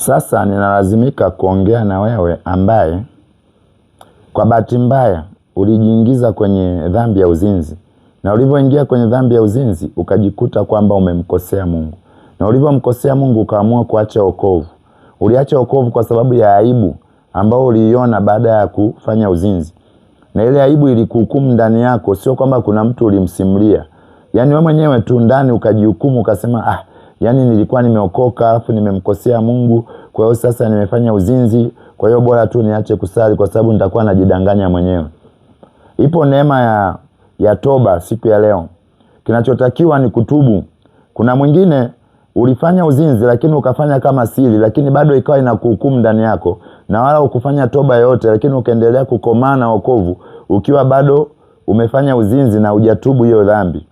Sasa ninalazimika kuongea na wewe ambaye kwa bahati mbaya ulijiingiza kwenye dhambi ya uzinzi. Na ulivyoingia kwenye dhambi ya uzinzi ukajikuta kwamba umemkosea Mungu. Na ulivyomkosea Mungu ukaamua kuacha wokovu. Uliacha wokovu kwa sababu ya aibu ambao uliiona baada ya kufanya uzinzi. Na ile aibu ilikuhukumu ndani yako, sio kwamba kuna mtu ulimsimulia. Yaani wewe mwenyewe tu ndani ukajihukumu ukasema yaani nilikuwa nimeokoka alafu nimemkosea Mungu, kwa hiyo sasa nimefanya uzinzi, kwa hiyo bora tu niache kusali kwa sababu nitakuwa najidanganya mwenyewe. Ipo neema ya toba siku ya leo. Kinachotakiwa ni kutubu. Kuna mwingine ulifanya uzinzi lakini ukafanya kama siri, lakini bado ikawa inakuhukumu ndani yako, na wala ukufanya toba yote, lakini ukaendelea kukomana wokovu ukiwa bado umefanya uzinzi na hujatubu hiyo dhambi.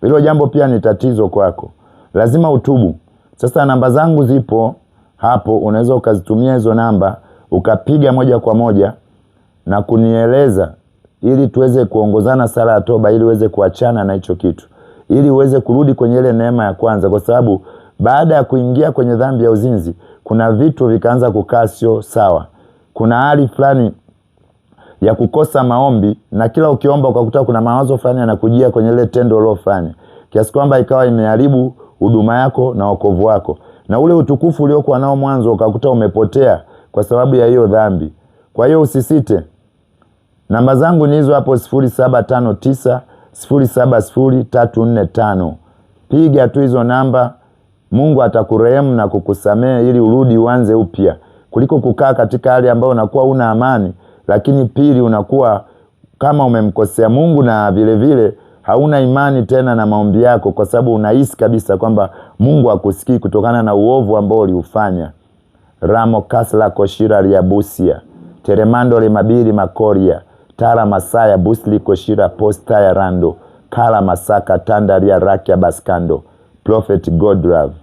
Hilo jambo pia ni tatizo kwako. Lazima utubu. Sasa namba zangu zipo hapo, unaweza ukazitumia hizo namba ukapiga moja kwa moja na kunieleza ili tuweze kuongozana sala ya toba, ili uweze kuachana na hicho kitu, ili uweze kurudi kwenye ile neema ya kwanza. Kwa sababu baada ya kuingia kwenye dhambi ya uzinzi kuna vitu vikaanza kukaa sio sawa. Kuna hali fulani ya kukosa maombi, na kila ukiomba ukakuta kuna mawazo fulani yanakujia kwenye ile tendo ulilofanya, kiasi kwamba ikawa imeharibu huduma yako na wokovu wako, na ule utukufu uliokuwa nao mwanzo ukakuta umepotea kwa sababu ya hiyo dhambi. Kwa hiyo usisite. Namba zangu ni hizo hapo 0759 070345. Piga tu hizo namba, Mungu atakurehemu na kukusamehe ili urudi uanze upya, kuliko kukaa katika hali ambayo unakuwa una amani, lakini pili unakuwa kama umemkosea Mungu, na vile vile hauna imani tena na maombi yako, kwa sababu unahisi kabisa kwamba Mungu hakusikii kutokana na uovu ambao uliufanya. Ramo kasla koshira riabusia teremando le mabiri makoria tara masaya busli koshira posta ya rando kala masaka tandaria rakia baskando. Prophet God Love.